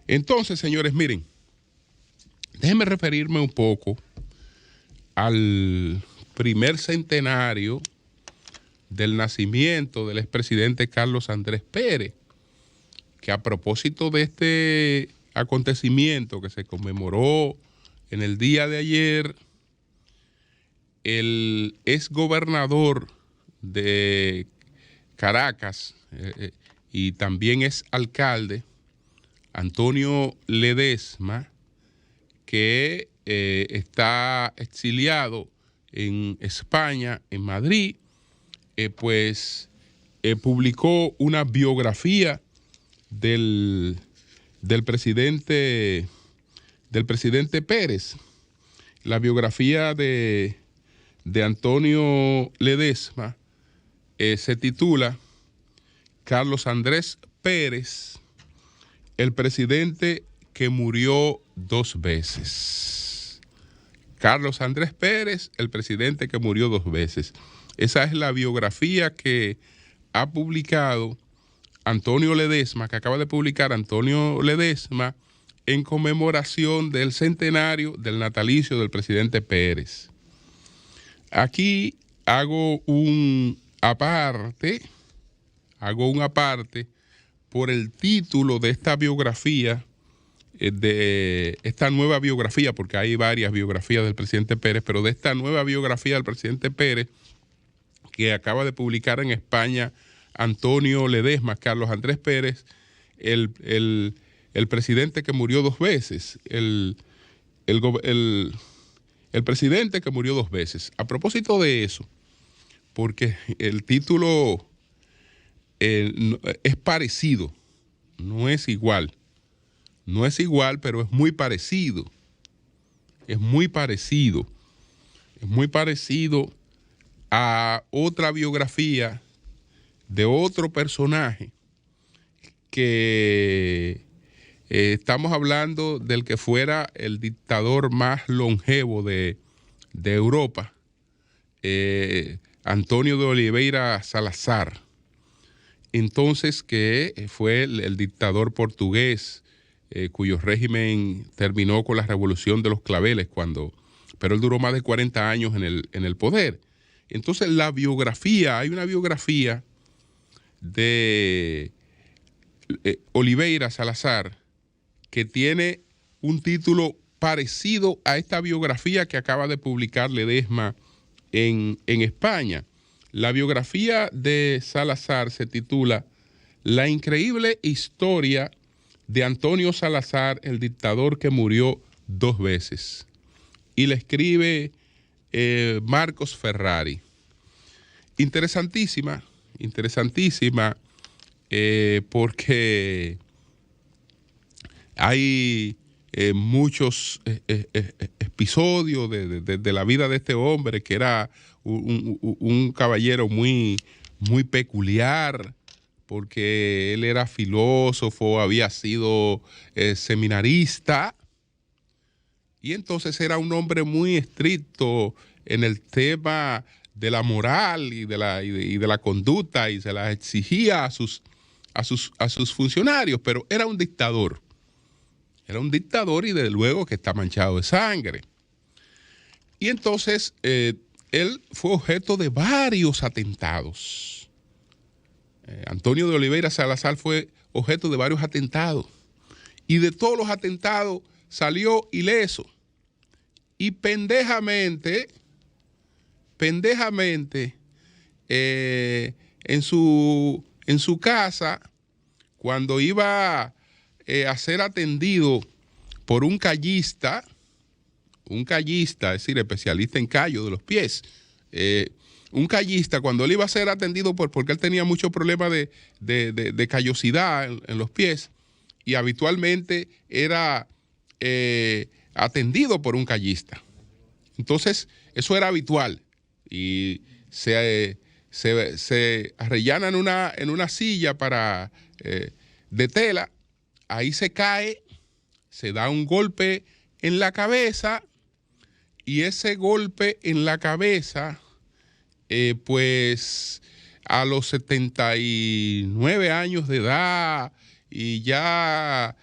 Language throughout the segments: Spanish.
Entonces, señores, miren, déjenme referirme un poco al primer centenario del nacimiento del expresidente Carlos Andrés Pérez, que a propósito de este acontecimiento que se conmemoró en el día de ayer, el exgobernador de Caracas y también es alcalde, Antonio Ledesma, que está exiliado en España, en Madrid, publicó una biografía del presidente Pérez. La biografía de Antonio Ledesma se titula Carlos Andrés Pérez, el presidente que murió 2 veces. Carlos Andrés Pérez, el presidente que murió 2 veces. Esa es la biografía que ha publicado Antonio Ledesma, que acaba de publicar Antonio Ledesma, en conmemoración del centenario del natalicio del presidente Pérez. Aquí hago un aparte por el título de esta biografía, de esta nueva biografía, porque hay varias biografías del presidente Pérez, pero de esta nueva biografía del presidente Pérez, que acaba de publicar en España Antonio Ledesma, Carlos Andrés Pérez, el presidente que murió 2 veces, el presidente que murió 2 veces. A propósito de eso, porque el título es parecido, no es igual, pero es muy parecido. Es muy parecido a otra biografía de otro personaje que estamos hablando del que fuera el dictador más longevo de Europa, Antonio de Oliveira Salazar. Entonces, que fue el dictador portugués cuyo régimen terminó con la revolución de los claveles, pero él duró más de 40 años en el poder. Entonces, hay una biografía de Oliveira Salazar que tiene un título parecido a esta biografía que acaba de publicar Ledesma en España. La biografía de Salazar se titula La increíble historia de Antonio Salazar, el dictador que murió 2 veces. Y la escribe Marcos Ferrari. Interesantísima, porque hay muchos episodios de la vida de este hombre, que era un caballero muy peculiar, porque él era filósofo, había sido seminarista, y entonces era un hombre muy estricto en el tema de la moral y de la conducta, y se la exigía a sus funcionarios, pero era un dictador. Era un dictador y desde luego que está manchado de sangre. Y entonces él fue objeto de varios atentados. Antonio de Oliveira Salazar fue objeto de varios atentados. Y de todos los atentados salió ileso. Y pendejamente, en su casa, cuando iba a ser atendido por un callista, es decir, especialista en callo de los pies, un callista, cuando él iba a ser atendido porque él tenía muchos problemas de callosidad en los pies, y habitualmente era atendido por un callista. Entonces, eso era habitual, y se arrellana en una silla de tela. Ahí se cae, se da un golpe en la cabeza, y ese golpe en la cabeza, pues a los 79 años de edad, y ya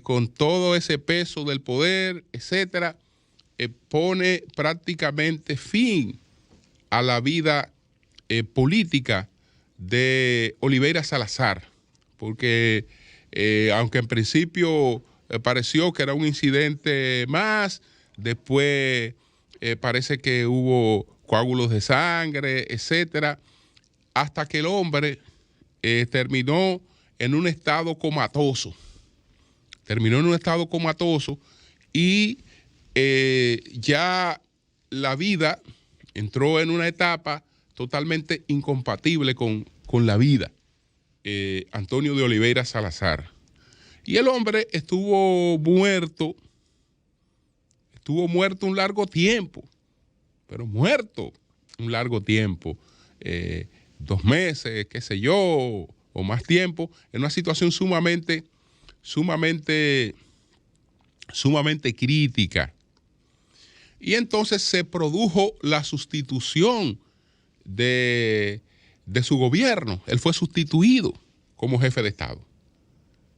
con todo ese peso del poder, etcétera, pone prácticamente fin a la vida política de Oliveira Salazar, porque aunque en principio pareció que era un incidente más, después parece que hubo coágulos de sangre, etcétera, hasta que el hombre terminó en un estado comatoso. Terminó en un estado comatoso y ya la vida entró en una etapa totalmente incompatible con la vida. Antonio de Oliveira Salazar. Y el hombre estuvo muerto un largo tiempo, pero muerto un largo tiempo, 2 meses, qué sé yo, o más tiempo, en una situación sumamente crítica. Y entonces se produjo la sustitución de su gobierno. Él fue sustituido como jefe de Estado.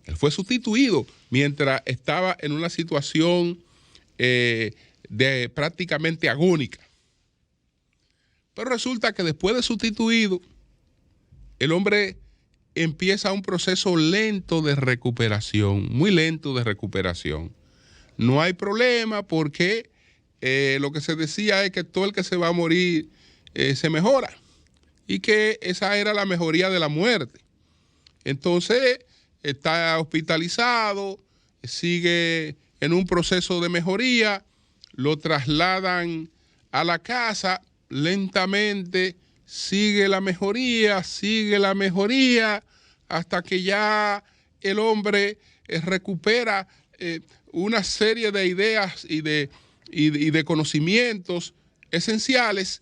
Él fue sustituido mientras estaba en una situación de prácticamente agónica. Pero resulta que después de sustituido, el hombre empieza un proceso lento de recuperación, muy lento de recuperación. No hay problema porque lo que se decía es que todo el que se va a morir se mejora y que esa era la mejoría de la muerte. Entonces está hospitalizado, sigue en un proceso de mejoría, lo trasladan a la casa lentamente, sigue la mejoría, hasta que ya el hombre recupera una serie de ideas y de conocimientos esenciales.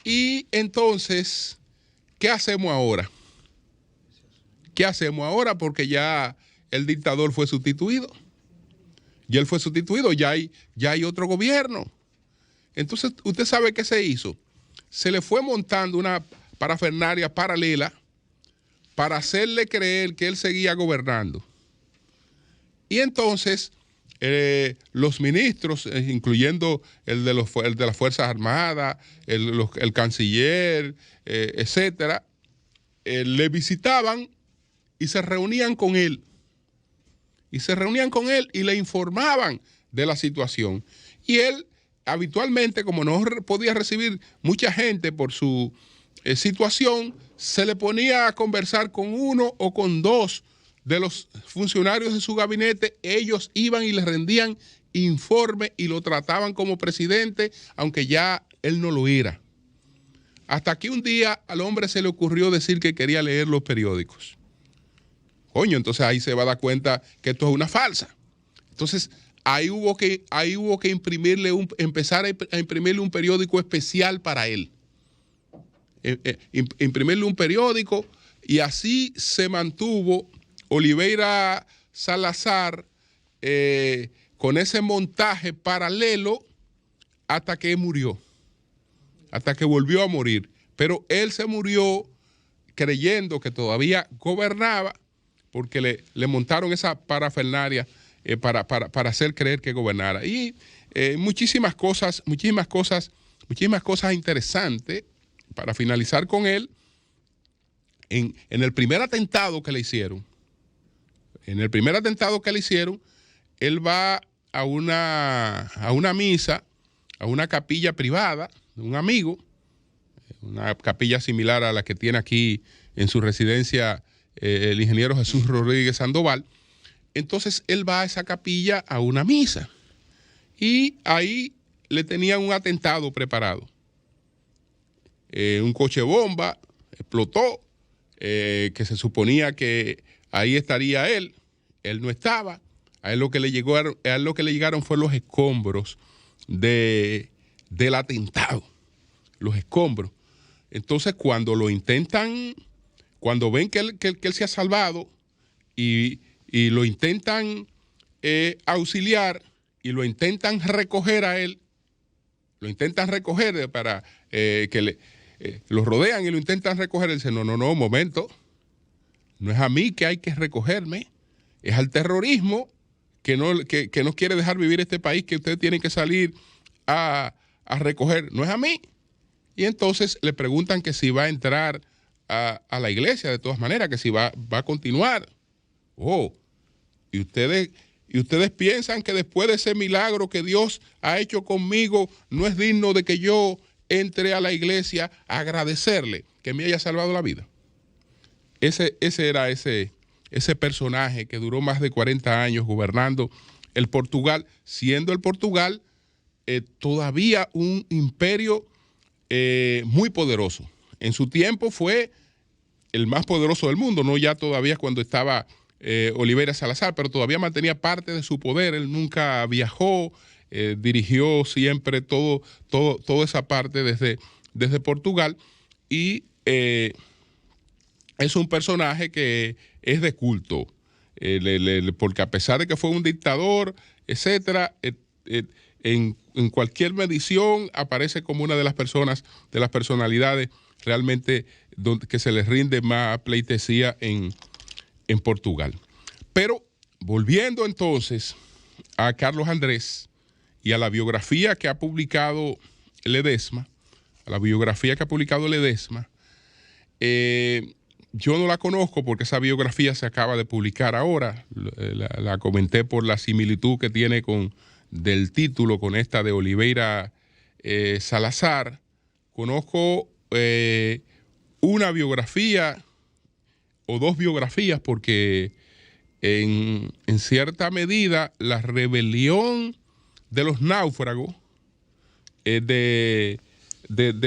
Y entonces, ¿qué hacemos ahora? ¿Qué hacemos ahora? Porque ya el dictador fue sustituido. Ya él fue sustituido, ya hay otro gobierno. Entonces, ¿usted sabe qué se hizo? Se le fue montando una parafernalia paralela para hacerle creer que él seguía gobernando. Y entonces, los ministros, incluyendo el de las Fuerzas Armadas, el canciller, etcétera, le visitaban y se reunían con él. Y le informaban de la situación. Y él, habitualmente, como no podía recibir mucha gente por su situación, se le ponía a conversar con uno o con dos de los funcionarios de su gabinete. Ellos iban y le rendían informe y lo trataban como presidente, aunque ya él no lo era. Hasta que un día al hombre se le ocurrió decir que quería leer los periódicos. Coño, entonces ahí se va a dar cuenta que esto es una falsa. Entonces ahí hubo que empezar a imprimirle un periódico especial para él. Imprimirle un periódico, y así se mantuvo Oliveira Salazar con ese montaje paralelo hasta que murió, hasta que volvió a morir. Pero él se murió creyendo que todavía gobernaba, porque le montaron esa parafernalia para hacer creer que gobernara. Y muchísimas cosas interesantes. Para finalizar con él, en el primer atentado que le hicieron, él va a una misa, a una capilla privada de un amigo, una capilla similar a la que tiene aquí en su residencia el ingeniero Jesús Rodríguez Sandoval. Entonces él va a esa capilla a una misa y ahí le tenían un atentado preparado. Un coche bomba explotó, que se suponía que ahí estaría él. Él no estaba. A él lo que le llegaron fue los escombros del atentado. Los escombros. Entonces, cuando ven que él se ha salvado y lo intentan auxiliar y lo intentan recoger a él, para que lo rodean y lo intentan recoger, él dice, no, momento, no es a mí que hay que recogerme, es al terrorismo que no quiere dejar vivir este país, que ustedes tienen que salir a recoger, no es a mí. Y entonces le preguntan que si va a entrar a la iglesia de todas maneras, que si va a continuar. Oh, y ustedes piensan que después de ese milagro que Dios ha hecho conmigo, no es digno de que yo entre a la iglesia a agradecerle que me haya salvado la vida. Ese era ese personaje que duró más de 40 años gobernando el Portugal, siendo el Portugal todavía un imperio muy poderoso. En su tiempo fue el más poderoso del mundo, no ya todavía cuando estaba Oliveira Salazar, pero todavía mantenía parte de su poder. Él nunca viajó, dirigió siempre toda esa parte desde Portugal, y es un personaje que es de culto, porque a pesar de que fue un dictador, etcétera, en cualquier medición aparece como una de las personalidades realmente que se les rinde más pleitesía en Portugal. Pero volviendo entonces a Carlos Andrés y a la biografía que ha publicado Ledesma, yo no la conozco porque esa biografía se acaba de publicar ahora. La comenté por la similitud que tiene del título con esta de Oliveira Salazar. Conozco una biografía o dos biografías porque en cierta medida la rebelión de los náufragos de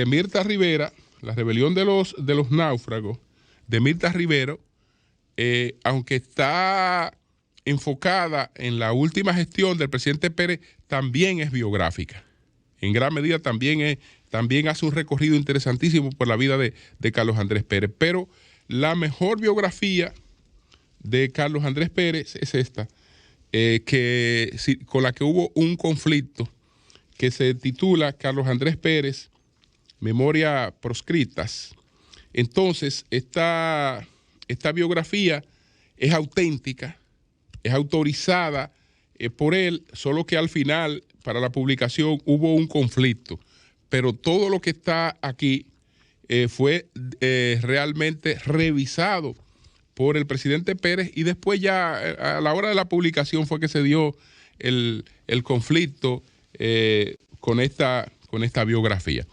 Mirta Rivera, la rebelión de los náufragos de Mirta Rivera, aunque está enfocada en la última gestión del presidente Pérez, también es biográfica. En gran medida también hace un recorrido interesantísimo por la vida de Carlos Andrés Pérez. Pero la mejor biografía de Carlos Andrés Pérez es esta, con la que hubo un conflicto, que se titula Carlos Andrés Pérez, Memoria Proscritas. Entonces, esta biografía es auténtica, es autorizada por él, solo que al final, para la publicación, hubo un conflicto. Pero todo lo que está aquí fue realmente revisado por el presidente Pérez, y después ya a la hora de la publicación fue que se dio el conflicto con esta biografía.